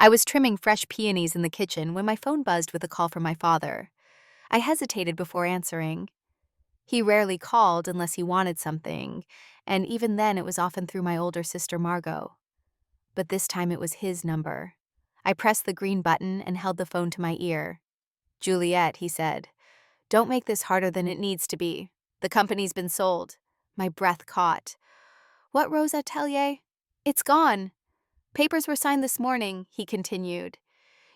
I was trimming fresh peonies in the kitchen when my phone buzzed with a call from my father. I hesitated before answering. He rarely called unless he wanted something, and even then it was often through my older sister Margot. But this time it was his number. I pressed the green button and held the phone to my ear. "Juliet," he said, "don't make this harder than it needs to be. The company's been sold." My breath caught. "What Rose Atelier?" "It's gone. Papers were signed this morning," he continued.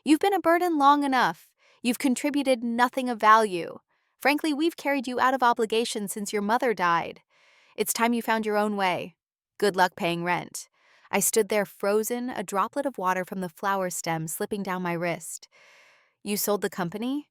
"You've been a burden long enough. You've contributed nothing of value. Frankly, we've carried you out of obligation since your mother died. It's time you found your own way. Good luck paying rent." I stood there frozen, a droplet of water from the flower stem slipping down my wrist. "You sold the company?"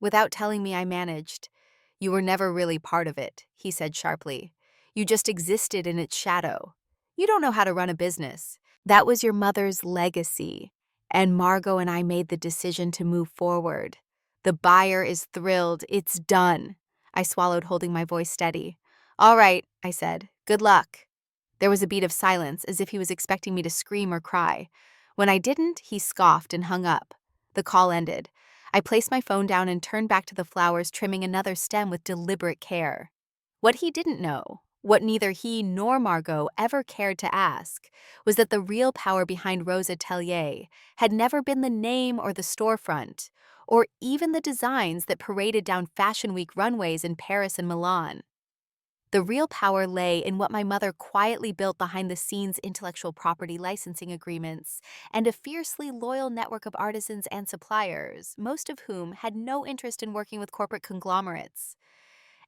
Without telling me, I managed. "You were never really part of it," he said sharply. "You just existed in its shadow. You don't know how to run a business. That was your mother's legacy. And Margot and I made the decision to move forward. The buyer is thrilled. It's done." I swallowed, holding my voice steady. "All right," I said. "Good luck." There was a beat of silence, as if he was expecting me to scream or cry. When I didn't, he scoffed and hung up. The call ended. I placed my phone down and turned back to the flowers, trimming another stem with deliberate care. What he didn't know, what neither he nor Margot ever cared to ask, was that the real power behind Rose Atelier had never been the name or the storefront, or even the designs that paraded down Fashion Week runways in Paris and Milan. The real power lay in what my mother quietly built behind the scenes: intellectual property licensing agreements and a fiercely loyal network of artisans and suppliers, most of whom had no interest in working with corporate conglomerates.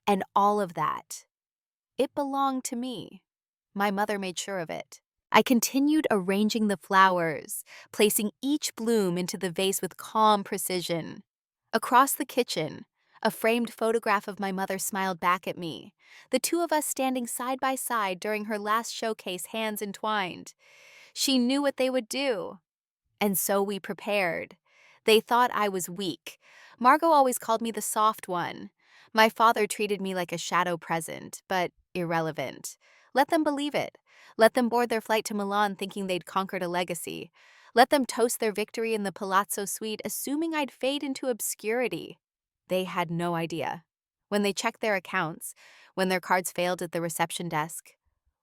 And all of that, it belonged to me. My mother made sure of it. I continued arranging the flowers, placing each bloom into the vase with calm precision. Across the kitchen, a framed photograph of my mother smiled back at me, the two of us standing side by side during her last showcase, hands entwined. She knew what they would do. And so we prepared. They thought I was weak. Margot always called me the soft one. My father treated me like a shadow present, but irrelevant. Let them believe it. Let them board their flight to Milan thinking they'd conquered a legacy. Let them toast their victory in the Palazzo suite, assuming I'd fade into obscurity. They had no idea. When they checked their accounts, when their cards failed at the reception desk,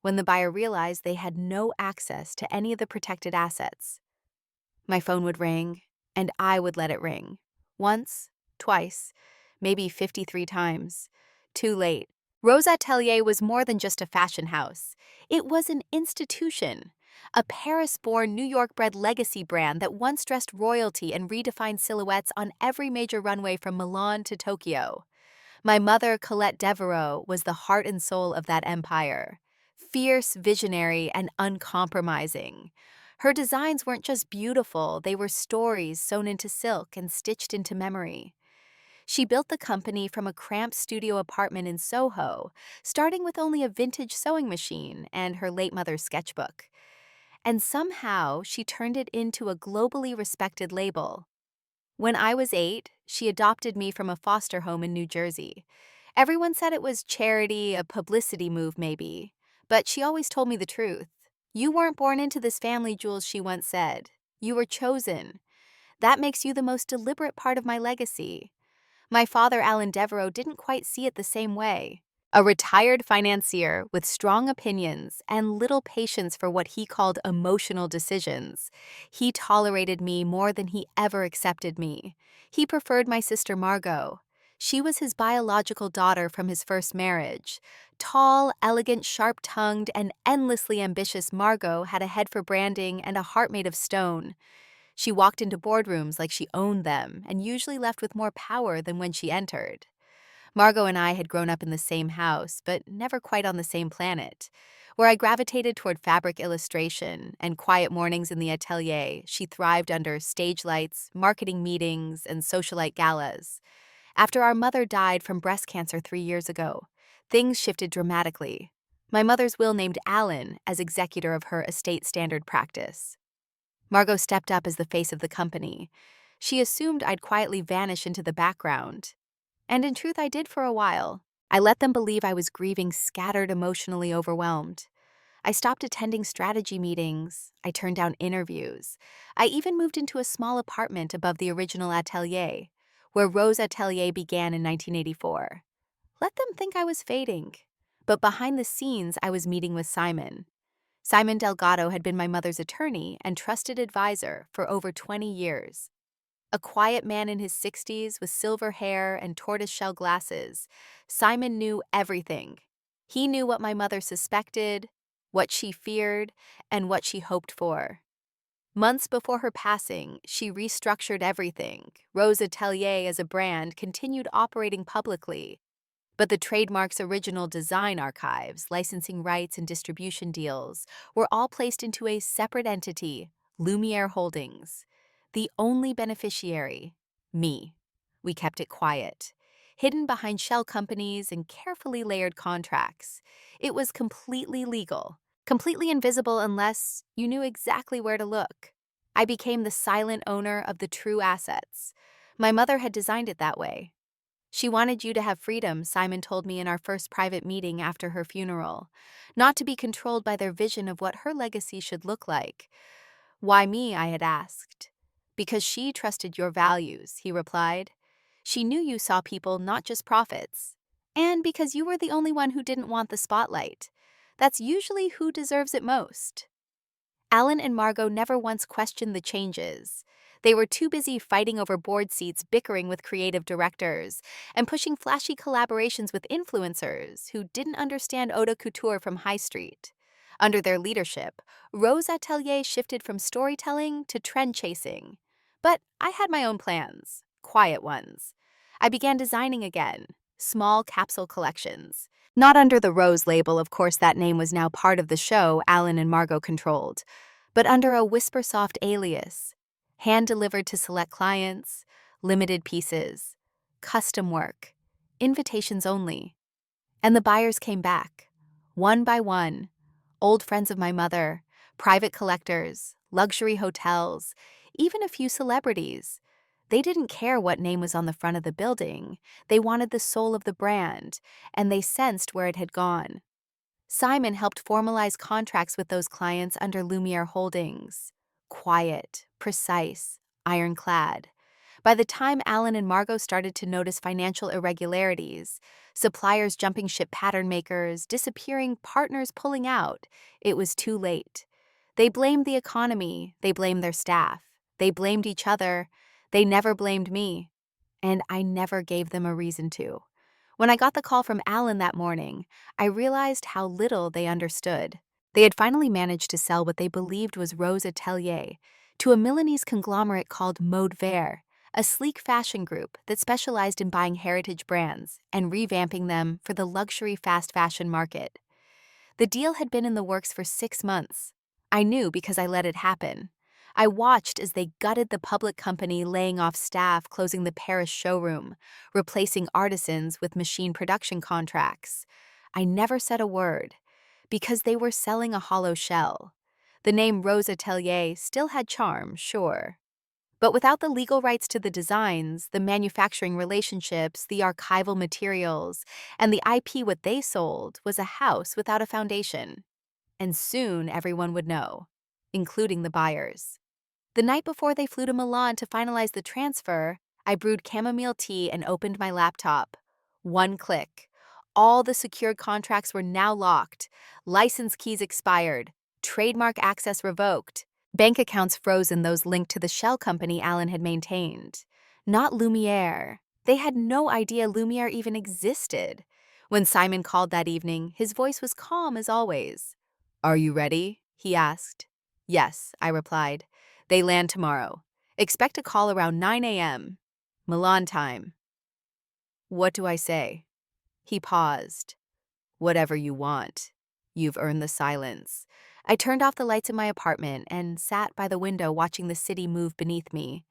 when the buyer realized they had no access to any of the protected assets, my phone would ring, and I would let it ring. Once, twice, maybe 53 times. Too late. Rose Atelier was more than just a fashion house. It was an institution, a Paris-born, New York-bred legacy brand that once dressed royalty and redefined silhouettes on every major runway from Milan to Tokyo. My mother, Colette Devereaux, was the heart and soul of that empire. Fierce, visionary, and uncompromising. Her designs weren't just beautiful, they were stories sewn into silk and stitched into memory. She built the company from a cramped studio apartment in Soho, starting with only a vintage sewing machine and her late mother's sketchbook. And somehow, she turned it into a globally respected label. When I was 8, she adopted me from a foster home in New Jersey. Everyone said it was charity, a publicity move maybe, but she always told me the truth. "You weren't born into this family, Jules," she once said. "You were chosen. That makes you the most deliberate part of my legacy." My father, Alan Devereaux, didn't quite see it the same way. A retired financier with strong opinions and little patience for what he called emotional decisions, he tolerated me more than he ever accepted me. He preferred my sister Margot. She was his biological daughter from his first marriage. Tall, elegant, sharp-tongued, and endlessly ambitious, Margot had a head for branding and a heart made of stone. She walked into boardrooms like she owned them and usually left with more power than when she entered. Margot and I had grown up in the same house, but never quite on the same planet. Where I gravitated toward fabric illustration and quiet mornings in the atelier, she thrived under stage lights, marketing meetings, and socialite galas. After our mother died from breast cancer 3 years ago, things shifted dramatically. My mother's will named Alan as executor of her estate standard practice. Margot stepped up as the face of the company. She assumed I'd quietly vanish into the background. And in truth, I did for a while. I let them believe I was grieving, scattered, emotionally overwhelmed. I stopped attending strategy meetings. I turned down interviews. I even moved into a small apartment above the original atelier, where Rose Atelier began in 1984. Let them think I was fading. But behind the scenes, I was meeting with Simon. Simon Delgado had been my mother's attorney and trusted advisor for over 20 years. A quiet man in his 60s with silver hair and tortoiseshell glasses, Simon knew everything. He knew what my mother suspected, what she feared, and what she hoped for. Months before her passing, she restructured everything. Rose Atelier as a brand continued operating publicly, but the trademark's original design archives, licensing rights, and distribution deals were all placed into a separate entity, Lumiere Holdings. The only beneficiary, me. We kept it quiet, hidden behind shell companies and carefully layered contracts. It was completely legal, completely invisible unless you knew exactly where to look. I became the silent owner of the true assets. My mother had designed it that way. She wanted you to have freedom, Simon told me in our first private meeting after her funeral, not to be controlled by their vision of what her legacy should look like. Why me, I had asked. Because she trusted your values, he replied. She knew you saw people, not just profits. And because you were the only one who didn't want the spotlight. That's usually who deserves it most. Alan and Margot never once questioned the changes. They were too busy fighting over board seats, bickering with creative directors, and pushing flashy collaborations with influencers who didn't understand haute couture from High Street. Under their leadership, Rose Atelier shifted from storytelling to trend chasing. But I had my own plans, quiet ones. I began designing again, small capsule collections. Not under the Rose label, of course that name was now part of the show Alan and Margot controlled, but under a Whispersoft alias, hand-delivered to select clients, limited pieces, custom work, invitations only. And the buyers came back, one by one, old friends of my mother, private collectors, luxury hotels, even a few celebrities. They didn't care what name was on the front of the building. They wanted the soul of the brand, and they sensed where it had gone. Simon helped formalize contracts with those clients under Lumiere Holdings. Quiet, precise, ironclad. By the time Alan and Margot started to notice financial irregularities, suppliers jumping ship, pattern makers disappearing, partners pulling out, it was too late. They blamed the economy, they blamed their staff, they blamed each other, they never blamed me, and I never gave them a reason to. When I got the call from Alan that morning, I realized how little they understood. They had finally managed to sell what they believed was Rose Atelier to a Milanese conglomerate called Mode Vert, a sleek fashion group that specialized in buying heritage brands and revamping them for the luxury fast fashion market. The deal had been in the works for 6 months. I knew because I let it happen. I watched as they gutted the public company, laying off staff, closing the Paris showroom, replacing artisans with machine production contracts. I never said a word, because they were selling a hollow shell. The name Rose Atelier still had charm, sure. But without the legal rights to the designs, the manufacturing relationships, the archival materials, and the IP, what they sold was a house without a foundation. And soon everyone would know, including the buyers. The night before they flew to Milan to finalize the transfer, I brewed chamomile tea and opened my laptop. One click. All the secured contracts were now locked, license keys expired, trademark access revoked, bank accounts frozen, those linked to the shell company Alan had maintained. Not Lumiere. They had no idea Lumiere even existed. When Simon called that evening, his voice was calm as always. "Are you ready?" he asked. "Yes," I replied. "They land tomorrow. Expect a call around 9 a.m. Milan time." "What do I say?" He paused. "Whatever you want. You've earned the silence." I turned off the lights in my apartment and sat by the window watching the city move beneath me.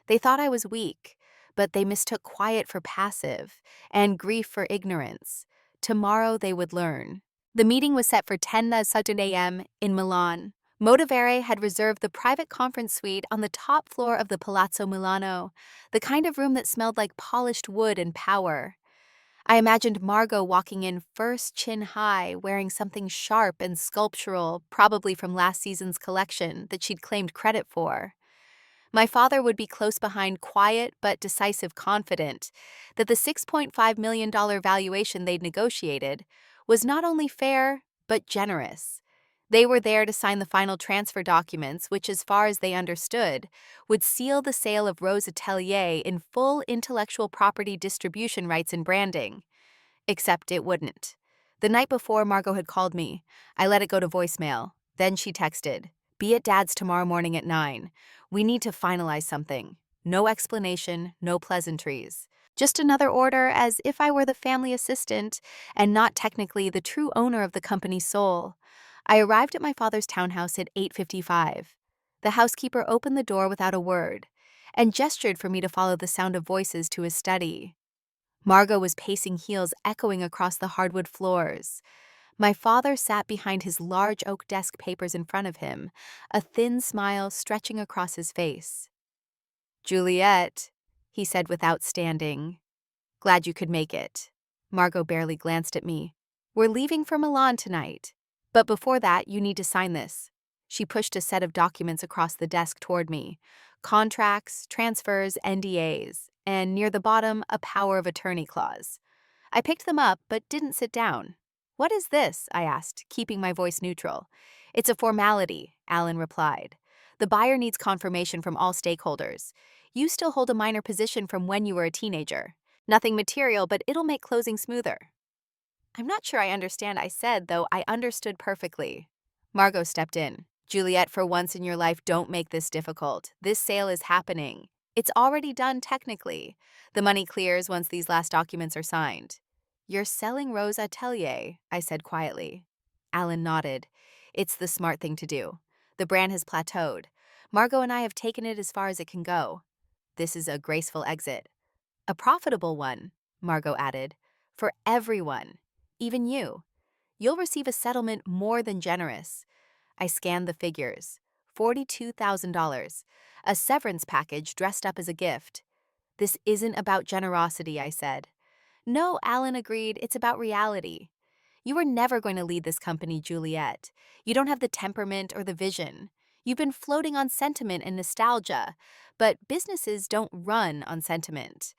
They thought I was weak, but they mistook quiet for passive and grief for ignorance. Tomorrow they would learn. The meeting was set for 10 a.m. in Milan. Modavere had reserved the private conference suite on the top floor of the Palazzo Milano, the kind of room that smelled like polished wood and power. I imagined Margot walking in first chin high, wearing something sharp and sculptural, probably from last season's collection that she'd claimed credit for. My father would be close behind, quiet but decisive, confident that the $6.5 million valuation they'd negotiated was not only fair, but generous. They were there to sign the final transfer documents, which, as far as they understood, would seal the sale of Rose Atelier in full intellectual property distribution rights and branding. Except it wouldn't. The night before Margot had called me, I let it go to voicemail. Then she texted, "Be at Dad's tomorrow morning at 9. We need to finalize something." No explanation, no pleasantries. Just another order, as if I were the family assistant and not technically the true owner of the company's soul. I arrived at my father's townhouse at 8:55. The housekeeper opened the door without a word and gestured for me to follow the sound of voices to his study. Margot was pacing heels, echoing across the hardwood floors. My father sat behind his large oak desk, papers in front of him, a thin smile stretching across his face. "Juliet," he said without standing. "Glad you could make it." Margot barely glanced at me. "We're leaving for Milan tonight. But before that, you need to sign this." She pushed a set of documents across the desk toward me. Contracts, transfers, NDAs, and near the bottom, a power of attorney clause. I picked them up but didn't sit down. "What is this?" I asked, keeping my voice neutral. "It's a formality," Alan replied. "The buyer needs confirmation from all stakeholders. You still hold a minor position from when you were a teenager. Nothing material, but it'll make closing smoother." "I'm not sure I understand," I said, though I understood perfectly. Margot stepped in. "Juliet, for once in your life, don't make this difficult. This sale is happening. It's already done technically. The money clears once these last documents are signed." "You're selling Rose Atelier," I said quietly. Alan nodded. "It's the smart thing to do. The brand has plateaued. Margot and I have taken it as far as it can go. This is a graceful exit. A profitable one," Margot added. "For everyone. Even you. You'll receive a settlement more than generous." I scanned the figures. $42,000. A severance package dressed up as a gift. "This isn't about generosity," I said. "No," Alan agreed, "it's about reality. You were never going to lead this company, Juliet. You don't have the temperament or the vision. You've been floating on sentiment and nostalgia, but businesses don't run on sentiment."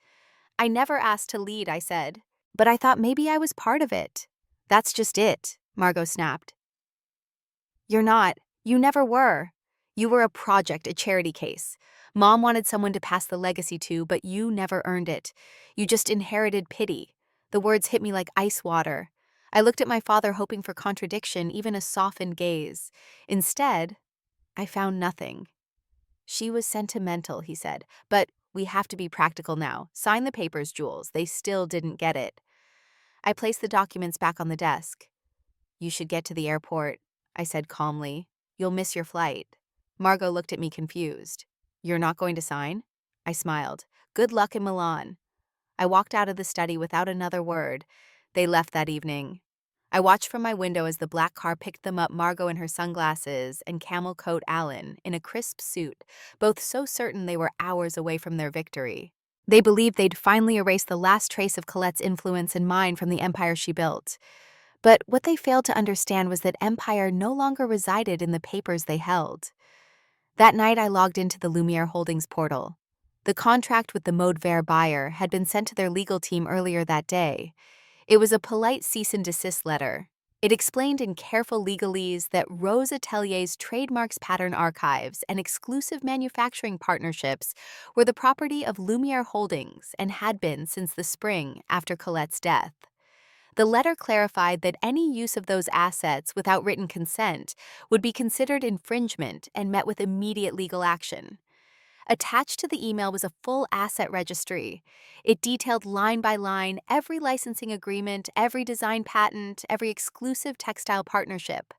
"I never asked to lead," I said, "but I thought maybe I was part of it." "That's just it," Margot snapped. "You're not. You never were. You were a project, a charity case. Mom wanted someone to pass the legacy to, but you never earned it. You just inherited pity." The words hit me like ice water. I looked at my father, hoping for contradiction, even a softened gaze. Instead, I found nothing. "She was sentimental," he said, "but we have to be practical now. Sign the papers, Jules." They still didn't get it. I placed the documents back on the desk. "You should get to the airport," I said calmly. "You'll miss your flight." Margot looked at me confused. "You're not going to sign?" I smiled. "Good luck in Milan." I walked out of the study without another word. They left that evening. I watched from my window as the black car picked them up, Margot in her sunglasses and camel coat, Alan in a crisp suit, both so certain they were hours away from their victory. They believed they'd finally erased the last trace of Colette's influence and mine from the empire she built. But what they failed to understand was that empire no longer resided in the papers they held. That night I logged into the Lumiere Holdings portal. The contract with the Mode Vert buyer had been sent to their legal team earlier that day. It was a polite cease and desist letter. It explained in careful legalese that Rose Atelier's trademarks, pattern archives, and exclusive manufacturing partnerships were the property of Lumiere Holdings and had been since the spring after Colette's death. The letter clarified that any use of those assets without written consent would be considered infringement and met with immediate legal action. Attached to the email was a full asset registry. It detailed line by line every licensing agreement, every design patent, every exclusive textile partnership.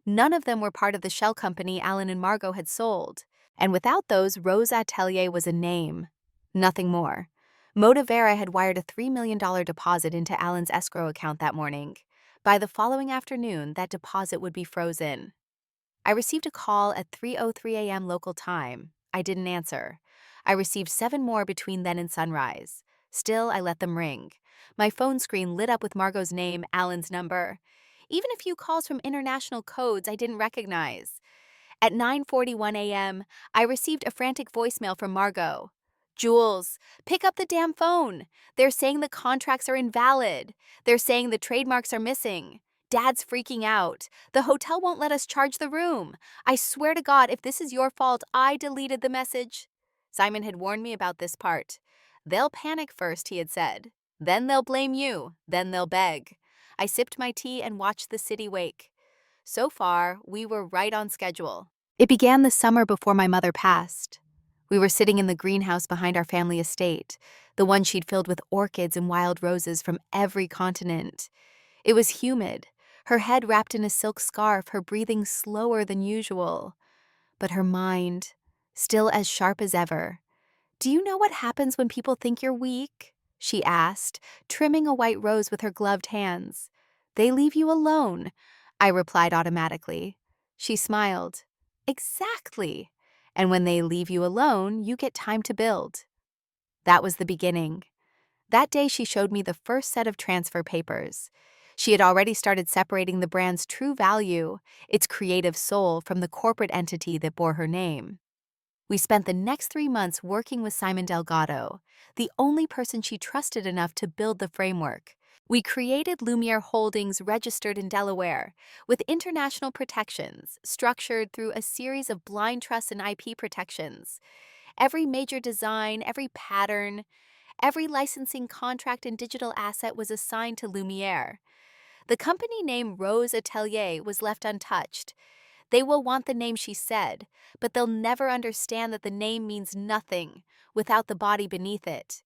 None of them were part of the shell company Alan and Margot had sold. And without those, Rose Atelier was a name. Nothing more. Mode Vert had wired a $3 million deposit into Alan's escrow account that morning. By the following afternoon, that deposit would be frozen. I received a call at 3:03 a.m. local time. I didn't answer. I received 7 more between then and sunrise. Still, I let them ring. My phone screen lit up with Margot's name, Alan's number. Even a few calls from international codes I didn't recognize. At 9:41 a.m., I received a frantic voicemail from Margot. Jules, pick up the damn phone. They're saying the contracts are invalid. They're saying the trademarks are missing. Dad's freaking out. The hotel won't let us charge the room. I swear to God, if this is your fault, I deleted the message. Simon had warned me about this part. They'll panic first, he had said. Then they'll blame you. Then they'll beg. I sipped my tea and watched the city wake. So far, we were right on schedule. It began the summer before my mother passed. We were sitting in the greenhouse behind our family estate, the one she'd filled with orchids and wild roses from every continent. It was humid, her head wrapped in a silk scarf, her breathing slower than usual. But her mind, still as sharp as ever. "Do you know what happens when people think you're weak?" she asked, trimming a white rose with her gloved hands. "They leave you alone," I replied automatically. She smiled. "Exactly. And when they leave you alone, you get time to build." That was the beginning. That day she showed me the first set of transfer papers. She had already started separating the brand's true value, its creative soul, from the corporate entity that bore her name. We spent the next 3 months working with Simon Delgado, the only person she trusted enough to build the framework. We created Lumiere Holdings, registered in Delaware, with international protections structured through a series of blind trust and IP protections. Every major design, every pattern, every licensing contract and digital asset was assigned to Lumiere. The company name Rose Atelier was left untouched. They will want the name, she said, but they'll never understand that the name means nothing without the body beneath it.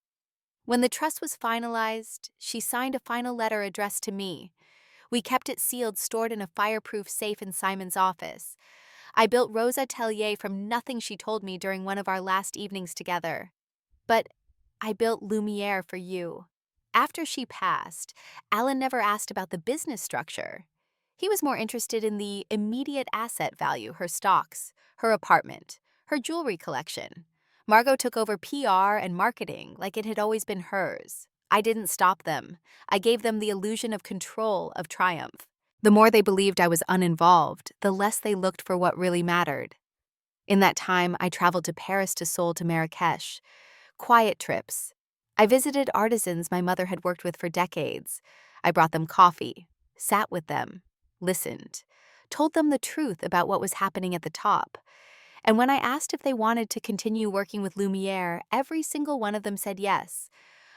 When the trust was finalized, she signed a final letter addressed to me. We kept it sealed, stored in a fireproof safe in Simon's office. I built Rose Atelier from nothing, she told me during one of our last evenings together. But I built Lumiere for you. After she passed, Alan never asked about the business structure. He was more interested in the immediate asset value, her stocks, her apartment, her jewelry collection. Margot took over PR and marketing like it had always been hers. I didn't stop them. I gave them the illusion of control, of triumph. The more they believed I was uninvolved, the less they looked for what really mattered. In that time, I traveled to Paris, to Seoul, to Marrakesh. Quiet trips. I visited artisans my mother had worked with for decades. I brought them coffee, sat with them, listened, told them the truth about what was happening at the top. And when I asked if they wanted to continue working with Lumiere, every single one of them said yes.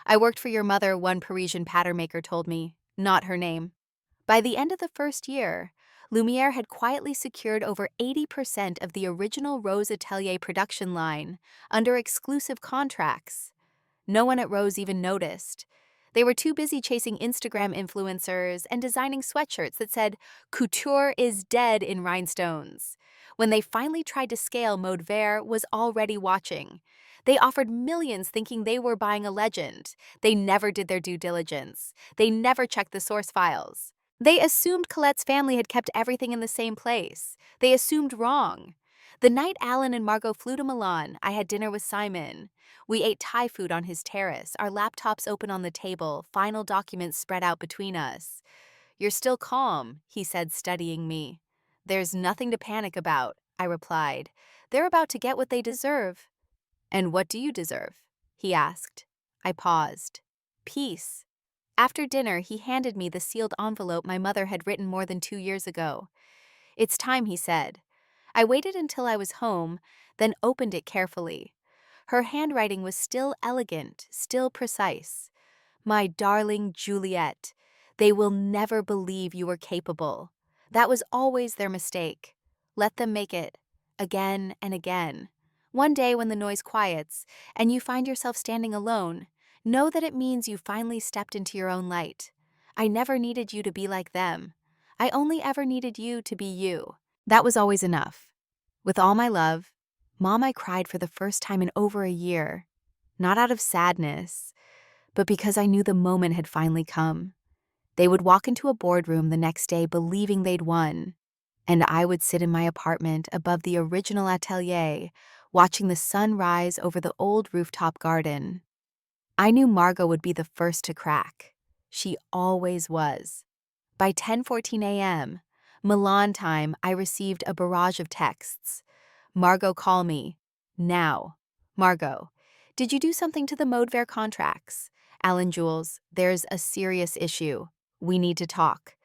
"I worked for your mother," one Parisian pattern maker told me, not her name. By the end of the first year, Lumiere had quietly secured over 80% of the original Rose Atelier production line under exclusive contracts. No one at Rose even noticed. They were too busy chasing Instagram influencers and designing sweatshirts that said, "Couture is dead" in rhinestones. When they finally tried to scale, Mode Vert was already watching. They offered millions thinking they were buying a legend. They never did their due diligence. They never checked the source files. They assumed Colette's family had kept everything in the same place. They assumed wrong. The night Alan and Margot flew to Milan, I had dinner with Simon. We ate Thai food on his terrace, our laptops open on the table, final documents spread out between us. "You're still calm," he said, studying me. "There's nothing to panic about," I replied. "They're about to get what they deserve." "And what do you deserve?" he asked. I paused. "Peace." After dinner, he handed me the sealed envelope my mother had written more than 2 years ago. "It's time," he said. I waited until I was home, then opened it carefully. Her handwriting was still elegant, still precise. "My darling Juliet, they will never believe you were capable. That was always their mistake. Let them make it, again and again. One day when the noise quiets and you find yourself standing alone, know that it means you finally stepped into your own light. I never needed you to be like them. I only ever needed you to be you." That was always enough. With all my love, Mom, I cried for the first time in over a year. Not out of sadness, but because I knew the moment had finally come. They would walk into a boardroom the next day believing they'd won, and I would sit in my apartment above the original atelier, watching the sun rise over the old rooftop garden. I knew Margot would be the first to crack. She always was. By 10:14 a.m., Milan time, I received a barrage of texts. Margot, call me. Now. Margot, did you do something to the Modever contracts? Alan Jules, there's a serious issue. We need to talk.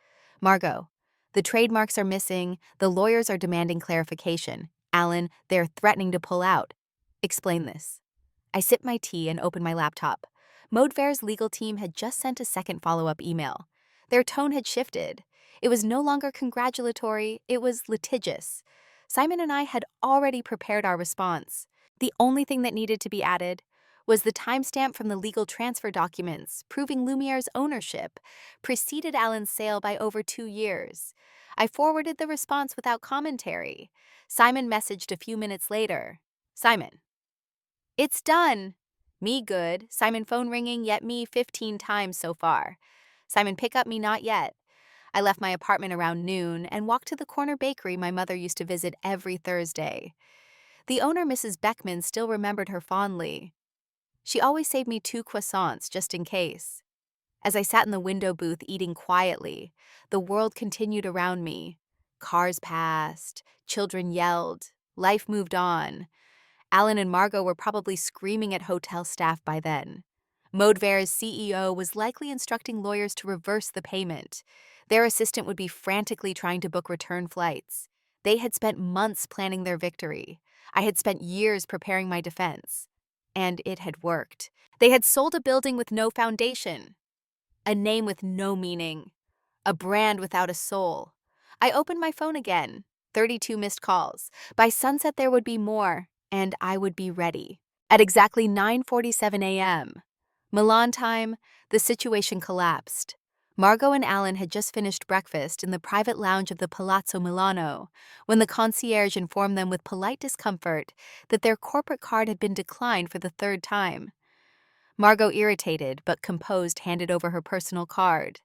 Margot, the trademarks are missing. The lawyers are demanding clarification. Alan, they're threatening to pull out. Explain this. I sipped my tea and opened my laptop. Modever's legal team had just sent a second follow-up email. Their tone had shifted. It was no longer congratulatory, it was litigious. Simon and I had already prepared our response. The only thing that needed to be added was the timestamp from the legal transfer documents proving Lumiere's ownership preceded Alan's sale by over 2 years. I forwarded the response without commentary. Simon messaged a few minutes later. Simon, it's done. Me good. Simon phone ringing, yet me 15 times so far. Simon pick up, me not yet. I left my apartment around noon and walked to the corner bakery my mother used to visit every Thursday. The owner, Mrs. Beckman, still remembered her fondly. She always saved me 2 croissants just in case. As I sat in the window booth eating quietly, the world continued around me. Cars passed, children yelled, life moved on. Alan and Margot were probably screaming at hotel staff by then. Modever's CEO was likely instructing lawyers to reverse the payment. Their assistant would be frantically trying to book return flights. They had spent months planning their victory. I had spent years preparing my defense. And it had worked. They had sold a building with no foundation, a name with no meaning, a brand without a soul. I opened my phone again. 32 missed calls. By sunset there would be more, and I would be ready. At exactly 9:47 a.m., Milan time, the situation collapsed. Margot and Alan had just finished breakfast in the private lounge of the Palazzo Milano when the concierge informed them with polite discomfort that their corporate card had been declined for the 3rd time. Margot, irritated but composed, handed over her personal card.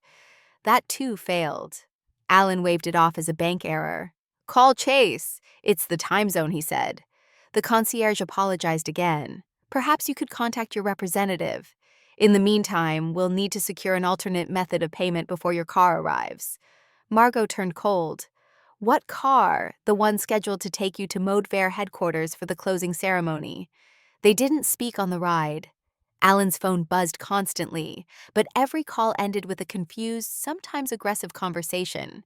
That too failed. Alan waved it off as a bank error. Call Chase. It's the time zone, he said. The concierge apologized again. Perhaps you could contact your representative. In the meantime, we'll need to secure an alternate method of payment before your car arrives. Margot turned cold. What car? The one scheduled to take you to Modever headquarters for the closing ceremony. They didn't speak on the ride. Alan's phone buzzed constantly, but every call ended with a confused, sometimes aggressive conversation.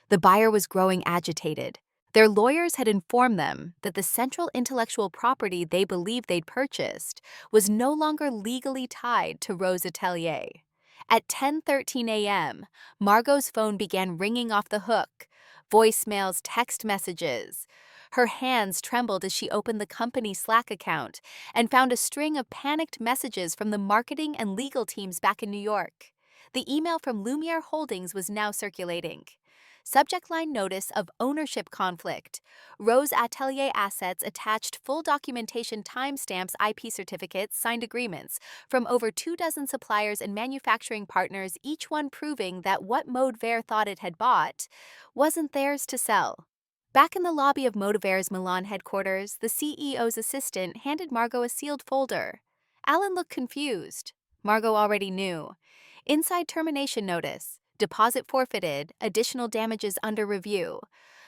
The buyer was growing agitated. Their lawyers had informed them that the central intellectual property they believed they'd purchased was no longer legally tied to Rose Atelier. At 10:13 a.m., Margot's phone began ringing off the hook. Voicemails, text messages. Her hands trembled as she opened the company Slack account and found a string of panicked messages from the marketing and legal teams back in New York. The email from Lumiere Holdings was now circulating. Subject line notice of ownership conflict. Rose Atelier assets attached full documentation timestamps, IP certificates, signed agreements from over 24 suppliers and manufacturing partners, each one proving that what Modever thought it had bought wasn't theirs to sell. Back in the lobby of Modever's Milan headquarters, the CEO's assistant handed Margot a sealed folder. Alan looked confused. Margot already knew. Inside termination notice. Deposit forfeited, additional damages under review.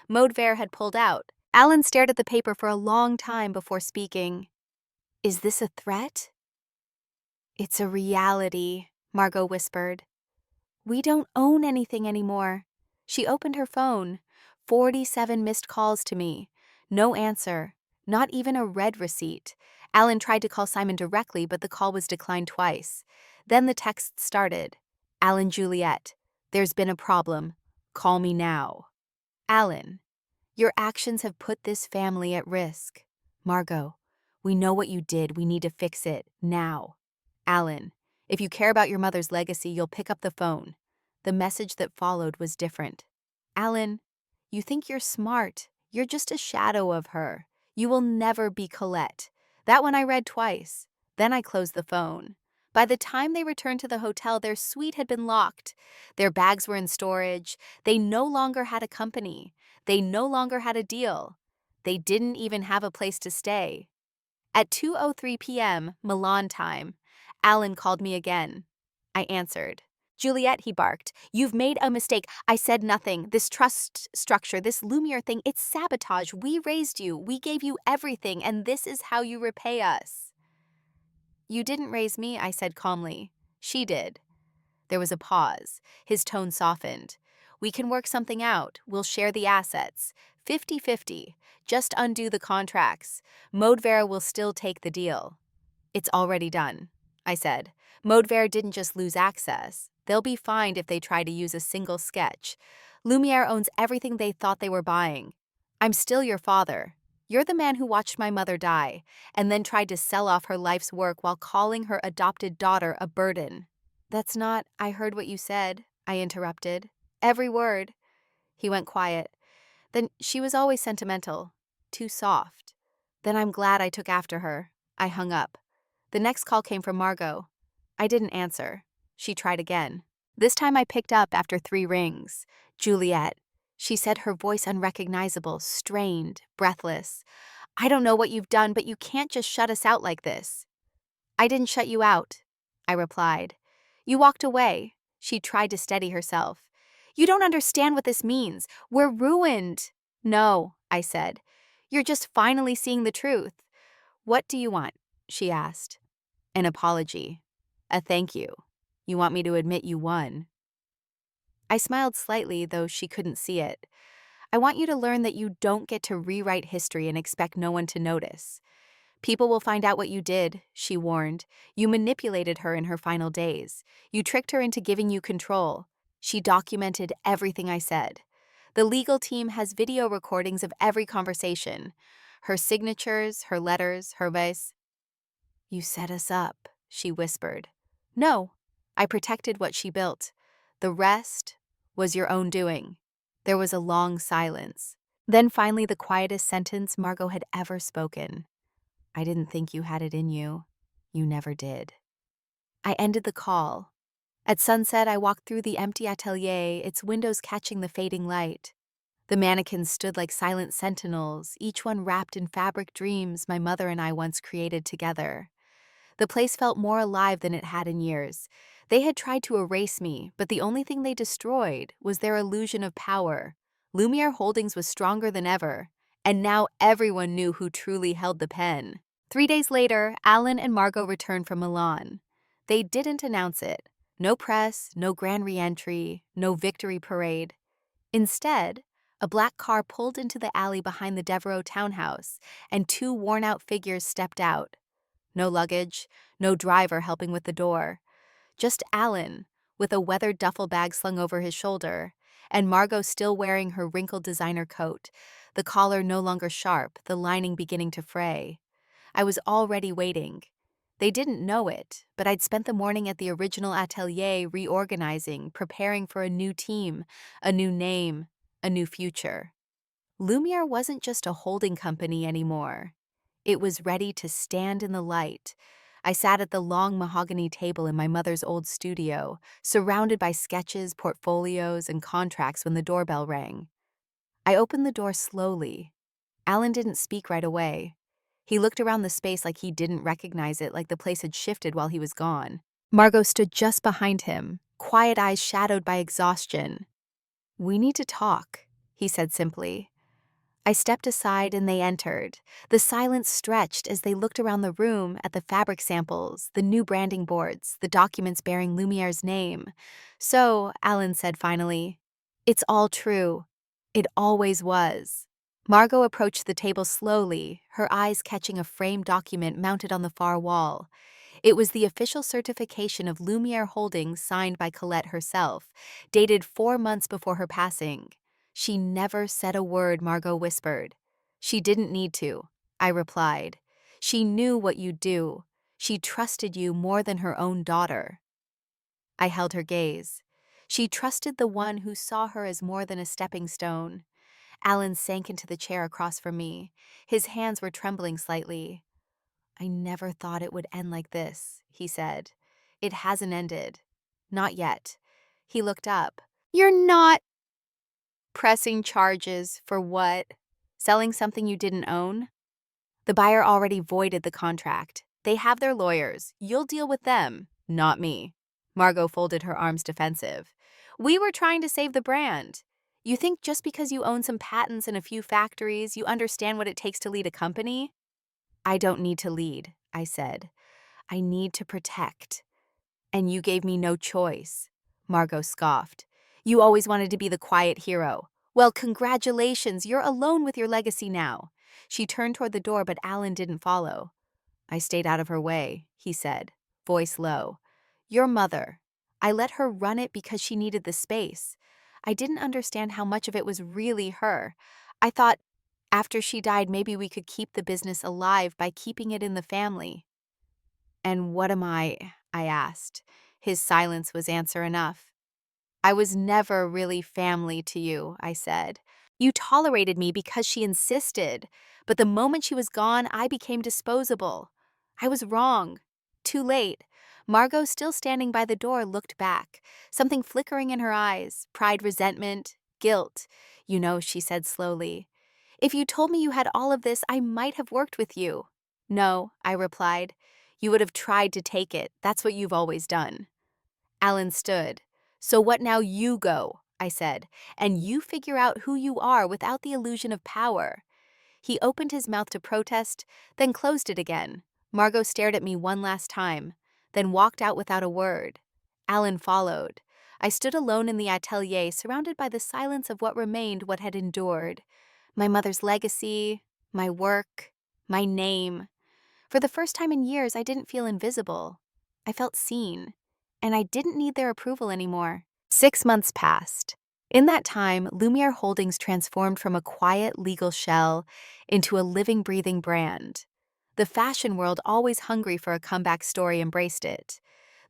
Modever had pulled out. Alan stared at the paper for a long time before speaking. Is this a threat? It's a reality, Margot whispered. We don't own anything anymore. She opened her phone. 47 missed calls to me. No answer. Not even a red receipt. Alan tried to call Simon directly, but the call was declined twice. Then the text started. Alan Juliet. There's been a problem. Call me now. Alan, your actions have put this family at risk. Margot, we know what you did. We need to fix it now. Alan, if you care about your mother's legacy, you'll pick up the phone. The message that followed was different. Alan, you think you're smart. You're just a shadow of her. You will never be Colette. That one I read twice. Then I closed the phone. By the time they returned to the hotel, their suite had been locked. Their bags were in storage. They no longer had a company. They no longer had a deal. They didn't even have a place to stay. At 2:03 p.m., Milan time, Alan called me again. I answered. Juliet, he barked. You've made a mistake. I said nothing. This trust structure, this Lumiere thing, it's sabotage. We raised you. We gave you everything, and this is how you repay us. You didn't raise me, I said calmly. She did. There was a pause. His tone softened. We can work something out. We'll share the assets. 50-50. Just undo the contracts. Modevera will still take the deal. It's already done, I said. Modevera didn't just lose access. They'll be fined if they try to use a single sketch. Lumiere owns everything they thought they were buying. I'm still your father. You're the man who watched my mother die, and then tried to sell off her life's work while calling her adopted daughter a burden. That's not, I heard what you said, I interrupted. Every word. He went quiet. Then she was always sentimental. Too soft. Then I'm glad I took after her. I hung up. The next call came from Margot. I didn't answer. She tried again. This time I picked up after 3 rings. Juliet. She said, her voice unrecognizable, strained, breathless. I don't know what you've done, but you can't just shut us out like this. I didn't shut you out, I replied. You walked away. She tried to steady herself. You don't understand what this means. We're ruined. No, I said. You're just finally seeing the truth. What do you want? She asked. An apology. A thank you. You want me to admit you won. I smiled slightly, though she couldn't see it. I want you to learn that you don't get to rewrite history and expect no one to notice. People will find out what you did, she warned. You manipulated her in her final days. You tricked her into giving you control. She documented everything I said. The legal team has video recordings of every conversation. Her signatures, her letters, her voice. You set us up, she whispered. No, I protected what she built. The rest was your own doing. There was a long silence. Then finally the quietest sentence Margot had ever spoken. I didn't think you had it in you. You never did. I ended the call. At sunset, I walked through the empty atelier, its windows catching the fading light. The mannequins stood like silent sentinels, each one wrapped in fabric dreams my mother and I once created together. The place felt more alive than it had in years. They had tried to erase me, but the only thing they destroyed was their illusion of power. Lumiere Holdings was stronger than ever, and now everyone knew who truly held the pen. 3 days later, Alan and Margot returned from Milan. They didn't announce it. No press, no grand re-entry, no victory parade. Instead, a black car pulled into the alley behind the Devereux townhouse, and 2 worn-out figures stepped out. No luggage, no driver helping with the door. Just Alan, with a weathered duffel bag slung over his shoulder, and Margot still wearing her wrinkled designer coat, the collar no longer sharp, the lining beginning to fray. I was already waiting. They didn't know it, but I'd spent the morning at the original atelier reorganizing, preparing for a new team, a new name, a new future. Lumiere wasn't just a holding company anymore. It was ready to stand in the light. I sat at the long mahogany table in my mother's old studio, surrounded by sketches, portfolios, and contracts when the doorbell rang. I opened the door slowly. Alan didn't speak right away. He looked around the space like he didn't recognize it, like the place had shifted while he was gone. Margot stood just behind him, quiet eyes shadowed by exhaustion. We need to talk, he said simply. I stepped aside and they entered. The silence stretched as they looked around the room at the fabric samples, the new branding boards, the documents bearing Lumiere's name. So, Alan said finally, it's all true. It always was. Margot approached the table slowly, her eyes catching a framed document mounted on the far wall. It was the official certification of Lumiere Holdings signed by Colette herself, dated 4 months before her passing. She never said a word, Margot whispered. She didn't need to, I replied. She knew what you'd do. She trusted you more than her own daughter. I held her gaze. She trusted the one who saw her as more than a stepping stone. Alan sank into the chair across from me. His hands were trembling slightly. I never thought it would end like this, he said. It hasn't ended. Not yet. He looked up. You're not pressing charges for what? Selling something you didn't own? The buyer already voided the contract. They have their lawyers. You'll deal with them, not me. Margot folded her arms defensive. We were trying to save the brand. You think just because you own some patents and a few factories, you understand what it takes to lead a company? I don't need to lead, I said. I need to protect. And you gave me no choice. Margot scoffed. You always wanted to be the quiet hero. Well, congratulations, you're alone with your legacy now. She turned toward the door, but Alan didn't follow. I stayed out of her way, he said, voice low. Your mother. I let her run it because she needed the space. I didn't understand how much of it was really her. I thought, after she died, maybe we could keep the business alive by keeping it in the family. And what am I? I asked. His silence was answer enough. I was never really family to you, I said. You tolerated me because she insisted, but the moment she was gone, I became disposable. I was wrong. Too late. Margot, still standing by the door, looked back, something flickering in her eyes, pride, resentment, guilt. You know, she said slowly. If you told me you had all of this, I might have worked with you. No, I replied. You would have tried to take it. That's what you've always done. Alan stood. So what now? You go, I said, and you figure out who you are without the illusion of power. He opened his mouth to protest, then closed it again. Margot stared at me one last time, then walked out without a word. Alan followed. I stood alone in the atelier, surrounded by the silence of what remained, what had endured. My mother's legacy, my work, my name. For the first time in years, I didn't feel invisible. I felt seen. And I didn't need their approval anymore. 6 months passed. In that time, Lumiere Holdings transformed from a quiet legal shell into a living, breathing brand. The fashion world, always hungry for a comeback story, embraced it.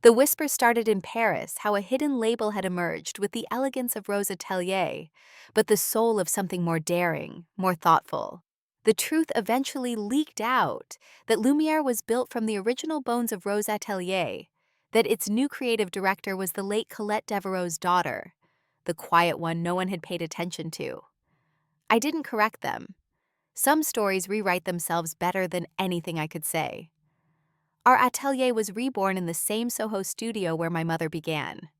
The whispers started in Paris, how a hidden label had emerged with the elegance of Rose Atelier, but the soul of something more daring, more thoughtful. The truth eventually leaked out that Lumiere was built from the original bones of Rose Atelier, that its new creative director was the late Colette Devereaux's daughter, the quiet one no one had paid attention to. I didn't correct them. Some stories rewrite themselves better than anything I could say. Our atelier was reborn in the same Soho studio where my mother began.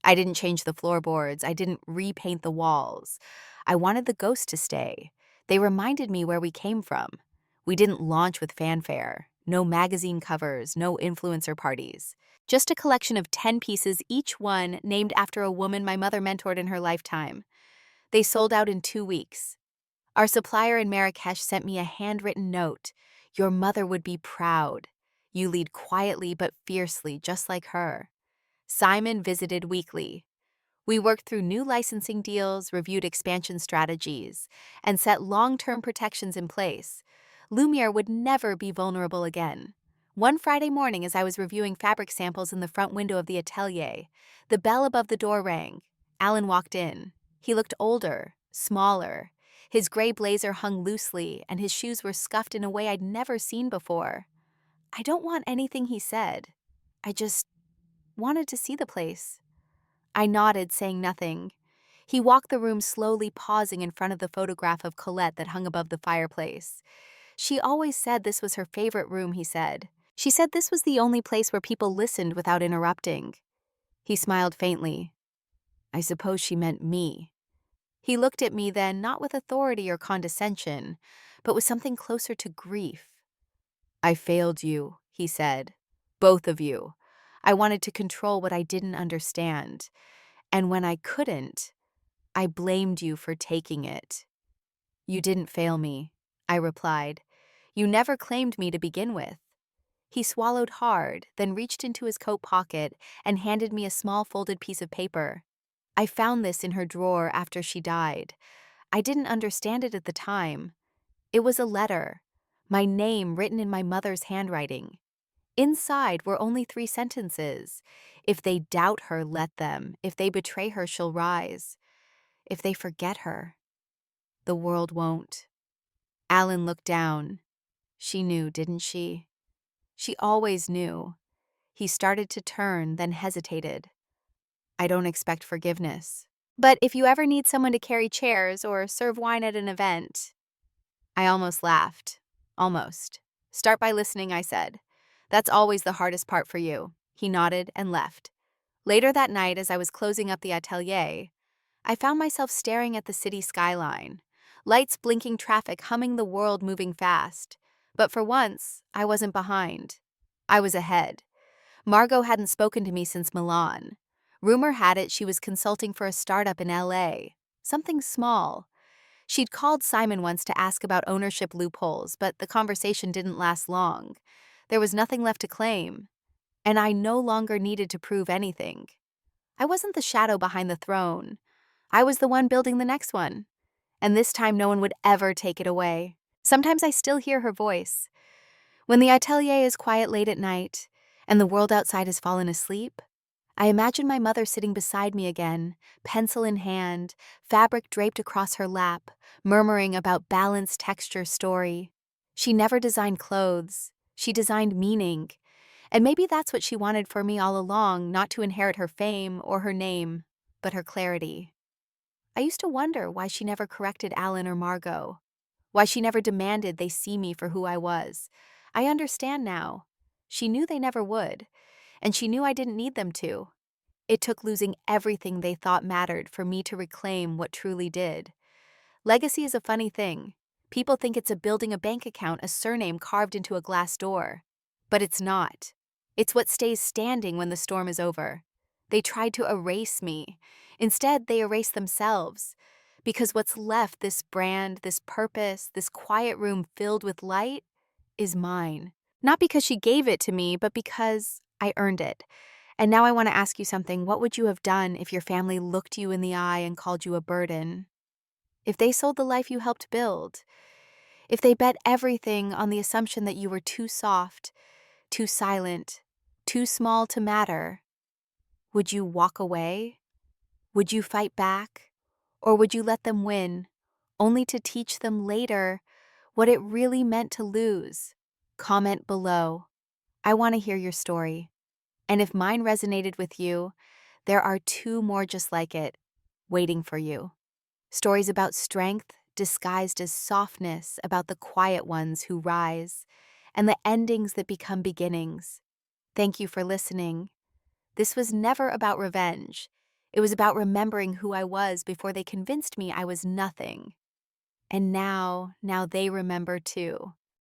I didn't change the floorboards, I didn't repaint the walls. I wanted the ghosts to stay. They reminded me where we came from. We didn't launch with fanfare, no magazine covers, no influencer parties. Just a collection of 10 pieces, each one named after a woman my mother mentored in her lifetime. They sold out in 2 weeks. Our supplier in Marrakesh sent me a handwritten note. Your mother would be proud. You lead quietly but fiercely, just like her. Simon visited weekly. We worked through new licensing deals, reviewed expansion strategies, and set long-term protections in place. Lumiere would never be vulnerable again. One Friday morning, as I was reviewing fabric samples in the front window of the atelier, the bell above the door rang. Alan walked in. He looked older, smaller. His gray blazer hung loosely, and his shoes were scuffed in a way I'd never seen before. I don't want anything, he said. I just wanted to see the place. I nodded, saying nothing. He walked the room slowly, pausing in front of the photograph of Colette that hung above the fireplace. She always said this was her favorite room, he said. She said this was the only place where people listened without interrupting. He smiled faintly. I suppose she meant me. He looked at me then, not with authority or condescension, but with something closer to grief. I failed you, he said. Both of you. I wanted to control what I didn't understand. And when I couldn't, I blamed you for taking it. You didn't fail me, I replied. You never claimed me to begin with. He swallowed hard, then reached into his coat pocket and handed me a small folded piece of paper. I found this in her drawer after she died. I didn't understand it at the time. It was a letter, my name written in my mother's handwriting. Inside were only 3 sentences. If they doubt her, let them. If they betray her, she'll rise. If they forget her, the world won't. Alan looked down. She knew, didn't she? She always knew. He started to turn, then hesitated. I don't expect forgiveness. But if you ever need someone to carry chairs or serve wine at an event. I almost laughed. Almost. Start by listening, I said. That's always the hardest part for you. He nodded and left. Later that night, as I was closing up the atelier, I found myself staring at the city skyline. Lights blinking, traffic humming, the world moving fast. But for once, I wasn't behind. I was ahead. Margot hadn't spoken to me since Milan. Rumor had it she was consulting for a startup in LA. Something small. She'd called Simon once to ask about ownership loopholes, but the conversation didn't last long. There was nothing left to claim, and I no longer needed to prove anything. I wasn't the shadow behind the throne. I was the one building the next one. And this time no one would ever take it away. Sometimes I still hear her voice. When the atelier is quiet late at night, and the world outside has fallen asleep, I imagine my mother sitting beside me again, pencil in hand, fabric draped across her lap, murmuring about balance, texture, story. She never designed clothes. She designed meaning. And maybe that's what she wanted for me all along, not to inherit her fame or her name, but her clarity. I used to wonder why she never corrected Alan or Margot, why she never demanded they see me for who I was. I understand now. She knew they never would, and she knew I didn't need them to. It took losing everything they thought mattered for me to reclaim what truly did. Legacy is a funny thing. People think it's building a bank account, a surname carved into a glass door. But it's not. It's what stays standing when the storm is over. They tried to erase me. Instead, they erased themselves. Because what's left, this brand, this purpose, this quiet room filled with light, is mine. Not because she gave it to me, but because I earned it. And now I want to ask you something. What would you have done if your family looked you in the eye and called you a burden? If they sold the life you helped build? If they bet everything on the assumption that you were too soft, too silent, too small to matter? Would you walk away? Would you fight back? Or would you let them win, only to teach them later what it really meant to lose? Comment below. I want to hear your story. And if mine resonated with you, there are 2 more just like it, waiting for you. Stories about strength disguised as softness, about the quiet ones who rise, and the endings that become beginnings. Thank you for listening. This was never about revenge. It was about remembering who I was before they convinced me I was nothing. And now they remember too.